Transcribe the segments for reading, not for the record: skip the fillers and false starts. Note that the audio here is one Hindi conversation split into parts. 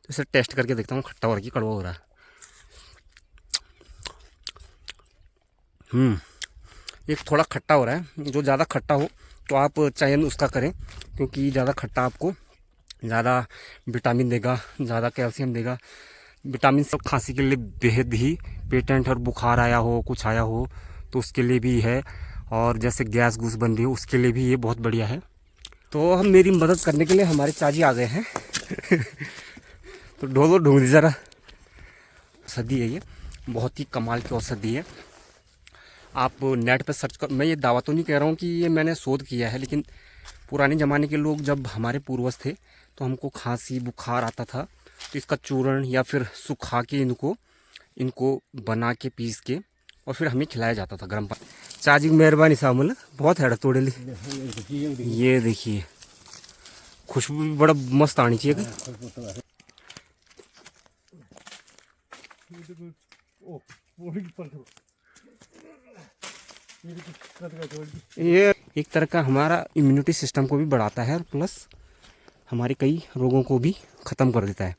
तो इसे टेस्ट करके देखता हूँ खट्टा हो रहा है कि कड़वा हो रहा है। एक थोड़ा खट्टा हो रहा है। जो ज़्यादा खट्टा हो तो आप चयन उसका करें, क्योंकि ज़्यादा खट्टा आपको ज़्यादा विटामिन देगा, ज़्यादा कैल्शियम देगा। विटामिन सब खांसी के लिए बेहद ही पेटेंट, और बुखार आया हो, कुछ आया हो तो उसके लिए भी है, और जैसे गैस गूस बन रही हो उसके लिए भी ये बहुत बढ़िया है। तो हम मेरी मदद करने के लिए हमारे चाची आ गए हैं। तो ढोलो ढूंढ ज़रा। औषधि है ये, बहुत ही कमाल की औषधि है। आप नेट पर सर्च कर, मैं ये दावा तो नहीं कह रहा हूँ कि ये मैंने शोध किया है, लेकिन पुराने ज़माने के लोग, जब हमारे पूर्वज थे, तो हमको खांसी बुखार आता था तो इसका चूर्ण या फिर सुखा के इनको बना के पीस के और फिर हमें खिलाया जाता था गर्म पानी। चाची की मेहरबानी सामल बहुत है तोड़े ली। ये देखिए खुशबू भी बड़ा मस्त आनी चाहिए। ये एक तरह का हमारा इम्यूनिटी सिस्टम को भी बढ़ाता है, और प्लस हमारे कई रोगों को भी ख़त्म कर देता है।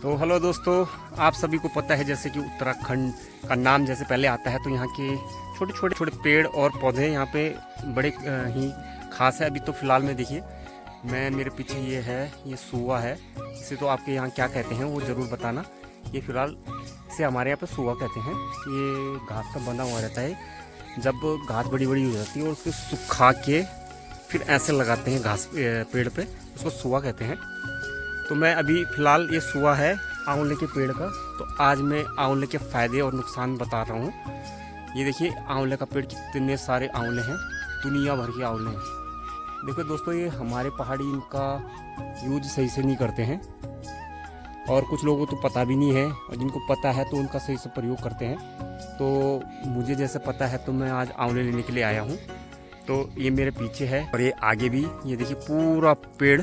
तो हेलो दोस्तों, आप सभी को पता है जैसे कि उत्तराखंड का नाम जैसे पहले आता है, तो यहाँ के छोटे छोटे छोटे पेड़ और पौधे यहाँ पे बड़े ही खास है। अभी तो फिलहाल में देखिए, मेरे पीछे ये सुआ है। इसे तो आपके यहाँ क्या कहते हैं वो ज़रूर बताना। ये फिलहाल इसे हमारे यहाँ पे सुआ कहते हैं। ये घास का बंधा हुआ रहता है। जब घास बड़ी बड़ी हो जाती है और उसको सुखा के फिर ऐसे लगाते हैं घास पेड़ पे, उसको सुआ कहते हैं। तो मैं अभी फ़िलहाल ये सुआ है आंवले के पेड़ का, तो आज मैं आंवले के फ़ायदे और नुकसान बता रहा हूँ। ये देखिए आंवले का पेड़, कितने सारे आंवले हैं, दुनिया भर के आंवले हैं। देखो दोस्तों, ये हमारे पहाड़ी इनका यूज सही से नहीं करते हैं, और कुछ लोगों को तो पता भी नहीं है, और जिनको पता है तो उनका सही से प्रयोग करते हैं। तो मुझे जैसे पता है तो मैं आज आंवले लेने के लिए आया हूँ। तो ये मेरे पीछे है और ये आगे भी, ये देखिए पूरा पेड़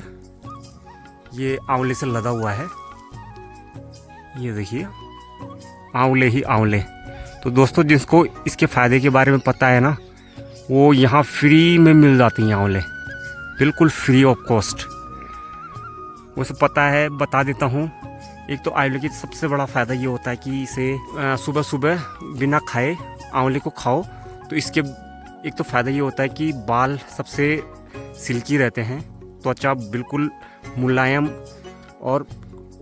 ये आंवले से लदा हुआ है। ये देखिए आंवले ही आंवले। तो दोस्तों, जिसको इसके फ़ायदे के बारे में पता है ना, वो यहाँ फ्री में मिल जाती हैं आंवले, बिल्कुल फ्री ऑफ कॉस्ट। वो सब पता है, बता देता हूँ। एक तो आंवले की सबसे बड़ा फ़ायदा ये होता है कि इसे सुबह सुबह बिना खाए आंवले को खाओ तो इसके एक तो फ़ायदा ये होता है कि बाल सबसे सिल्की रहते हैं, त्वचा बिल्कुल मुलायम और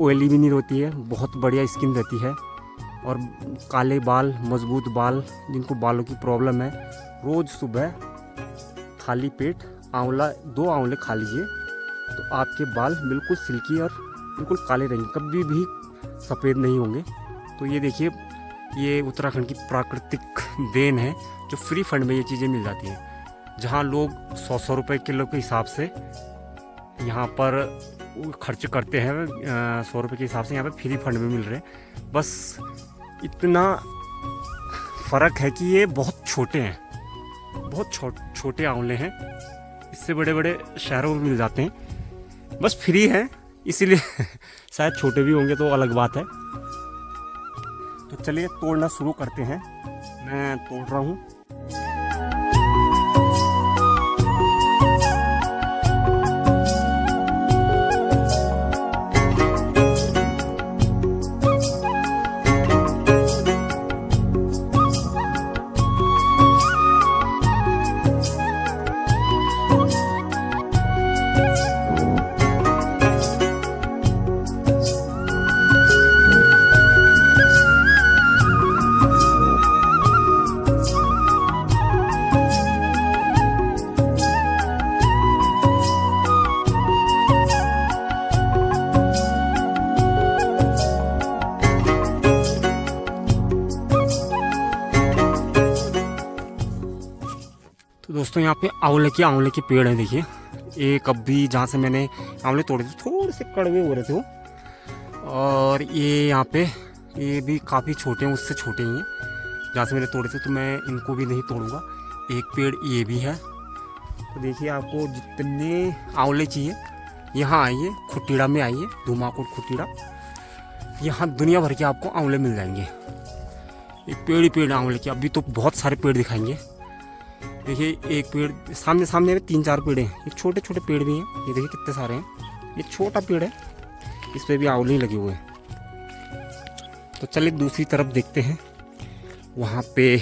ऑयली भी नहीं होती है, बहुत बढ़िया स्किन रहती है। और काले बाल, मजबूत बाल, जिनको बालों की प्रॉब्लम है, रोज़ सुबह खाली पेट दो आंवले खा लीजिए तो आपके बाल बिल्कुल सिल्की और बिल्कुल काले रहेंगे, कभी भी सफ़ेद नहीं होंगे। तो ये देखिए, ये उत्तराखंड की प्राकृतिक देन है, जो फ्री फंड में ये चीज़ें मिल जाती हैं। जहाँ लोग 100 रुपये किलो के हिसाब से यहाँ पर खर्च करते हैं, 100 रुपये के हिसाब से यहाँ पे फ्री फंड में मिल रहे हैं। बस इतना फ़र्क है कि ये बहुत छोटे हैं, बहुत छोटे आंवले हैं। इससे बड़े बड़े शहरों में मिल जाते हैं, बस फ्री हैं इसीलिए। शायद छोटे भी होंगे तो अलग बात है। तो चलिए तोड़ना शुरू करते हैं। मैं तोड़ रहा हूँ। तो दोस्तों यहाँ पे आंवले के पेड़ हैं। देखिए एक अभी जहाँ से मैंने आंवले तोड़े थे थोड़े से कड़वे हो रहे थे वो, और ये यहाँ पे ये भी काफ़ी छोटे हैं, उससे छोटे ही हैं जहाँ से मैंने तोड़े थे, तो मैं इनको भी नहीं तोड़ूंगा। एक पेड़ ये भी है। तो देखिए आपको जितने आंवले चाहिए यहाँ आइए, खुटीड़ा में आइए, धुमाकोट खुटीड़ा, यहाँ दुनिया भर के आपको आंवले मिल जाएंगे। एक पेड़ ही पेड़ आंवले के, अभी तो बहुत सारे पेड़ दिखाएंगे। देखिए एक पेड़ सामने सामने में 3-4 पेड़ हैं, एक छोटे छोटे पेड़ भी हैं, ये देखिए कितने सारे हैं। ये छोटा पेड़ है, इस पर भी आंवले ही लगे हुए हैं। तो चलिए दूसरी तरफ देखते हैं, वहाँ पे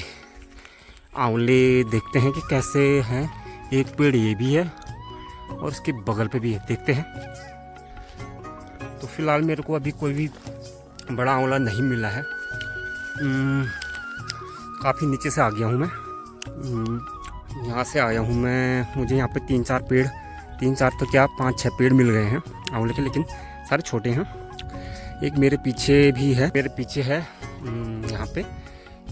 आंवले देखते हैं कि कैसे हैं। एक पेड़ ये भी है और उसके बगल पे भी है, देखते हैं। तो फिलहाल मेरे को अभी कोई भी बड़ा आंवला नहीं मिला है। काफ़ी नीचे से आ गया हूँ मैं, यहाँ से आया हूँ मैं। मुझे यहाँ पे 3-4 तो क्या 5-6 पेड़ मिल गए हैं आंवले के, लेकिन सारे छोटे हैं। एक मेरे पीछे भी है, यहाँ पे।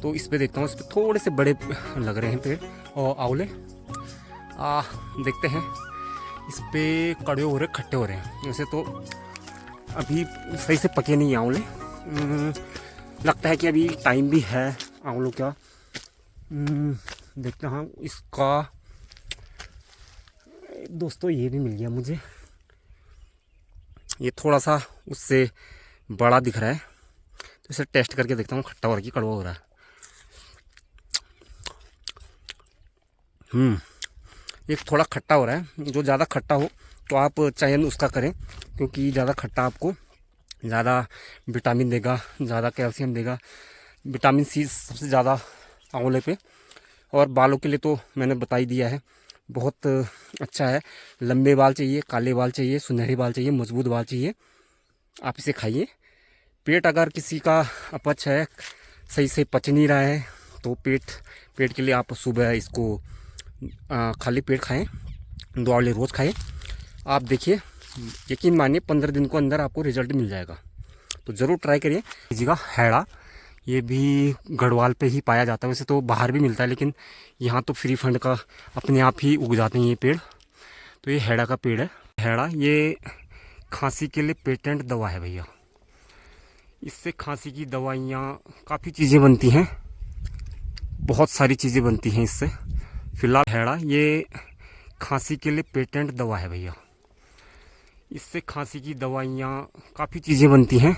तो इस पे देखता हूँ, इस पे थोड़े से बड़े लग रहे हैं पेड़ और आंवले। देखते हैं, इस पे कड़वे हो रहे, खट्टे हो रहे हैं। वैसे तो अभी सही से पके नहीं आंवले, लगता है कि अभी टाइम भी है आंवलों का। देखते हैं इसका। दोस्तों ये भी मिल गया मुझे, ये थोड़ा सा उससे बड़ा दिख रहा है, तो इसे टेस्ट करके देखता हूँ खट्टा हो रहा है कि कड़वा हो रहा है। ये थोड़ा खट्टा हो रहा है। जो ज़्यादा खट्टा हो तो आप चयन उसका करें, क्योंकि ज़्यादा खट्टा आपको ज़्यादा विटामिन देगा, ज़्यादा कैल्शियम देगा। विटामिन सी सबसे ज़्यादा आंवले पे, और बालों के लिए तो मैंने बता ही दिया है, बहुत अच्छा है। लंबे बाल चाहिए, काले बाल चाहिए, सुनहरे बाल चाहिए, मजबूत बाल चाहिए, आप इसे खाइए। पेट अगर किसी का अपच है, सही से पच नहीं रहा है, तो पेट के लिए आप सुबह इसको खाली पेट खाएं, 2 आंवले रोज़ खाएं। आप देखिए, यकीन मानिए 15 दिन को अंदर आपको रिजल्ट मिल जाएगा। तो ज़रूर ट्राई करिए। लीजिएगा हैड़ा, ये भी गढ़वाल पे ही पाया जाता है, वैसे तो बाहर भी मिलता है, लेकिन यहाँ तो फ्री फंड का अपने आप ही उग जाते हैं ये पेड़। तो ये हैड़ा का पेड़ है। हैड़ा ये खांसी के लिए पेटेंट दवा है भैया, इससे खांसी की दवाइयाँ, काफ़ी चीज़ें बनती हैं, बहुत सारी चीज़ें बनती हैं इससे। फिलहाल हैड़ा ये खांसी के लिए पेटेंट दवा है भैया, इससे खांसी की दवाइयाँ, काफ़ी चीज़ें बनती हैं,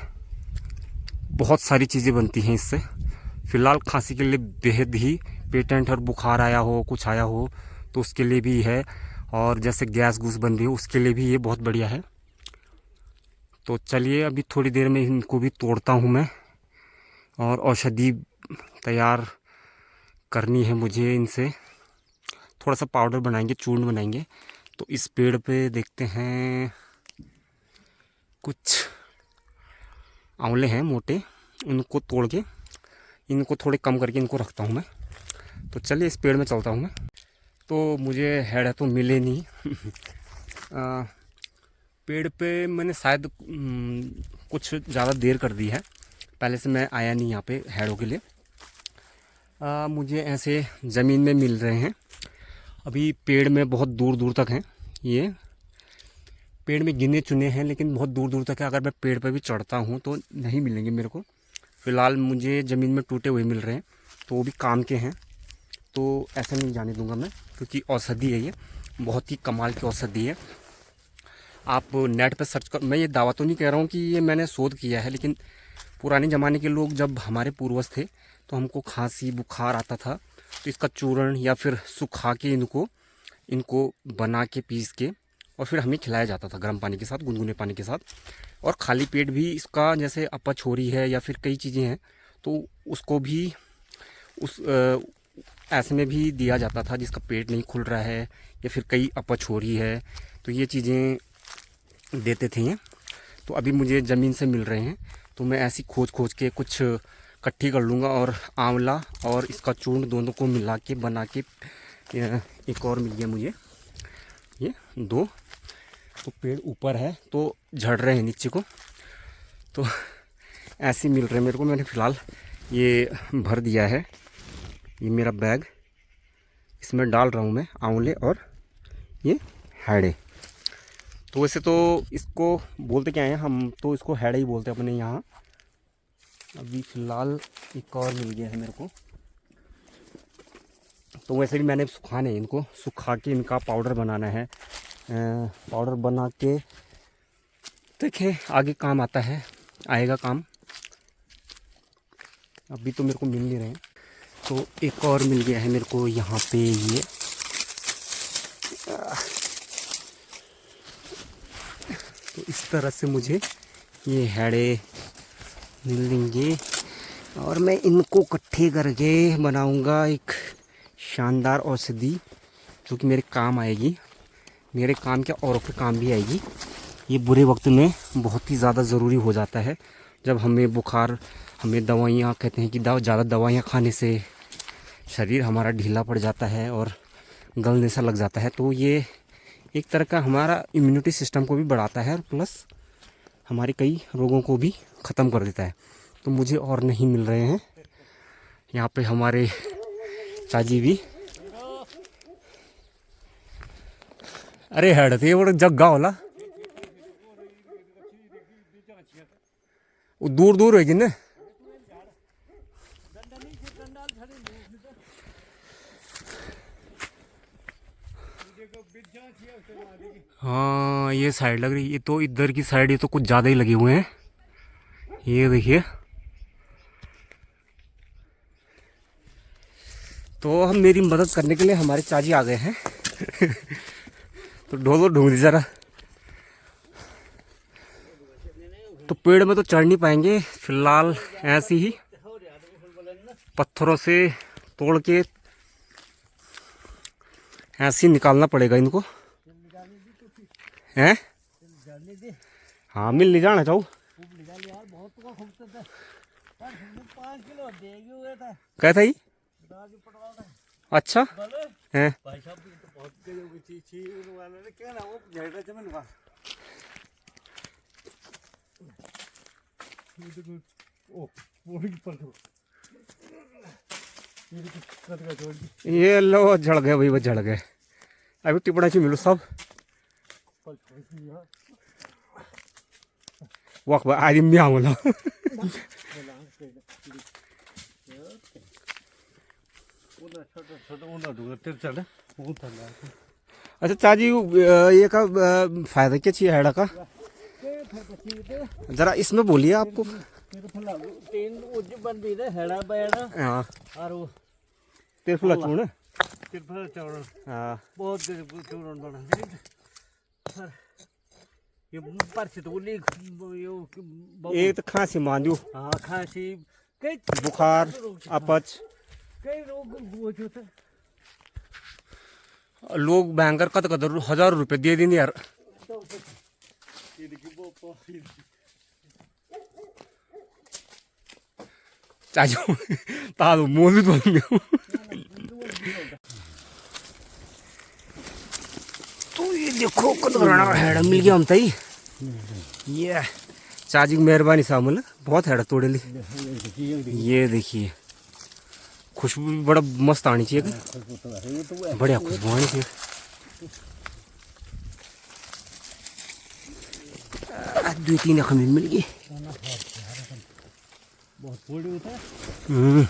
बहुत सारी चीज़ें बनती हैं इससे। फ़िलहाल खांसी के लिए बेहद ही पेटेंट, और बुखार आया हो, कुछ आया हो तो उसके लिए भी है, और जैसे गैस गूस बन रही हो उसके लिए भी ये बहुत बढ़िया है। तो चलिए अभी थोड़ी देर में इनको भी तोड़ता हूँ मैं, और औषधि तैयार करनी है मुझे इनसे। थोड़ा सा पाउडर बनाएंगे, चूर्ण बनाएंगे। तो इस पेड़ पे देखते हैं, कुछ आंवले हैं मोटे, उनको तोड़ के इनको थोड़े कम करके इनको रखता हूँ मैं। तो चलिए इस पेड़ में चलता हूँ मैं। तो मुझे हैड़ा तो मिले नहीं पेड़ पे मैंने शायद कुछ ज़्यादा देर कर दी है, पहले से मैं आया नहीं यहाँ पे हैड़ों के लिए। मुझे ऐसे ज़मीन में मिल रहे हैं, अभी पेड़ में बहुत दूर दूर तक हैं। ये पेड़ में गिने चुने हैं, लेकिन बहुत दूर दूर तक है। अगर मैं पेड़ पर भी चढ़ता हूँ तो नहीं मिलेंगे मेरे को। फ़िलहाल मुझे ज़मीन में टूटे हुए मिल रहे हैं, तो वो भी काम के हैं, तो ऐसा नहीं जाने दूंगा मैं, क्योंकि औषधि है, ये बहुत ही कमाल की औषधि है। आप नेट पर सर्च कर, मैं ये दावा तो नहीं कह रहा हूँ कि ये मैंने शोध किया है, लेकिन पुराने ज़माने के लोग, जब हमारे पूर्वज थे, तो हमको खांसी बुखार आता था, तो इसका चूर्ण या फिर सुखा के इनको बना के पीस के और फिर हमें खिलाया जाता था गर्म पानी के साथ, गुनगुने पानी के साथ। और खाली पेट भी इसका, जैसे अपच हो रही है या फिर कई चीज़ें हैं, तो उसको भी ऐसे में भी दिया जाता था, जिसका पेट नहीं खुल रहा है या फिर कई अपच हो रही है, तो ये चीज़ें देते थे ये। तो अभी मुझे ज़मीन से मिल रहे हैं, तो मैं ऐसी खोज के कुछ इकट्ठी कर लूँगा, और आंवला और इसका चूर्ण दोनों को मिला के बना के, एक और मिल गया मुझे, ये 2। तो पेड़ ऊपर है तो झड़ रहे हैं नीचे को, तो ऐसे मिल रहे हैं मेरे को। मैंने फ़िलहाल ये भर दिया है, ये मेरा बैग, इसमें डाल रहा हूँ मैं आंवले और ये हैड़े। तो वैसे तो इसको बोलते क्या हैं, हम तो इसको हैड़े ही बोलते हैं अपने यहाँ। अभी फ़िलहाल एक और मिल गया है मेरे को। तो वैसे भी मैंने सुखाने हैं इनको, सुखा के इनका पाउडर बनाना है। पाउडर बना के देखें आगे काम आता है, आएगा काम। अभी तो मेरे को मिल नहीं रहे हैं। तो एक और मिल गया है मेरे को यहाँ पे ये। तो इस तरह से मुझे ये हैड़े मिलेंगे और मैं इनको इकट्ठे करके बनाऊंगा एक शानदार औषधि जो कि मेरे काम आएगी। मेरे काम क्या, औरों के काम भी आएगी। ये बुरे वक्त में बहुत ही ज़्यादा ज़रूरी हो जाता है, जब हमें बुखार, हमें दवाइयाँ, कहते हैं कि ज़्यादा दवाइयाँ खाने से शरीर हमारा ढीला पड़ जाता है और गलने सा लग जाता है। तो ये एक तरह का हमारा इम्यूनिटी सिस्टम को भी बढ़ाता है और प्लस हमारे कई रोगों को भी ख़त्म कर देता है। तो मुझे और नहीं मिल रहे हैं। यहाँ पे हमारे चाची भी, अरे हेड थे वो जग्गा होला, वो दूर दूर होगी ना। हाँ ये साइड लग रही, ये तो इधर की साइड ये तो कुछ ज़्यादा ही लगे हुए हैं। ये देखिए, तो हम मेरी मदद करने के लिए हमारे चाची आ गए हैं। तो ढोलो ढूंढ दी जरा। तो पेड़ में तो चढ़ नहीं पाएंगे फिलहाल, ऐसे ही पत्थरों से तोड़ के ऐसे ही निकालना पड़ेगा इनको। हैं? हाँ मिल नहीं जाना चाहूँ। कहता ही अच्छा है। ये लो झड़ गए भाई, वो झड़ गए। अभी टिपड़ा ची मिलो सब वक्त आज म्या बोला। अच्छा चाची, ये का फायदा क्या चाहिए हैड़ा का, जरा इसमें बोलिए आपको। हाँ तिरफला चूर्ण, हाँ बहुत चूर्ण बना ये तो खांसी मांदू, हाँ खांसी, कई बुखार, अपच, कई रोग होते। लोग भयंकर कद 1000 रुपये दे देंगे यार। चाचू तालो मौजूद बन गया। तो ये देखो कद हैड़ा मिल गया हम तई। ये चाची की मेहरबानी सामल बहुत हैड़ा तोड़े ली। ये देखिए खुशबू भी बड़ा मस्त आनी चाहिए, बढ़िया खुशबू आनी चाहिए। दो तीन खमीर मिल गई। बहुत बड़ी होता है।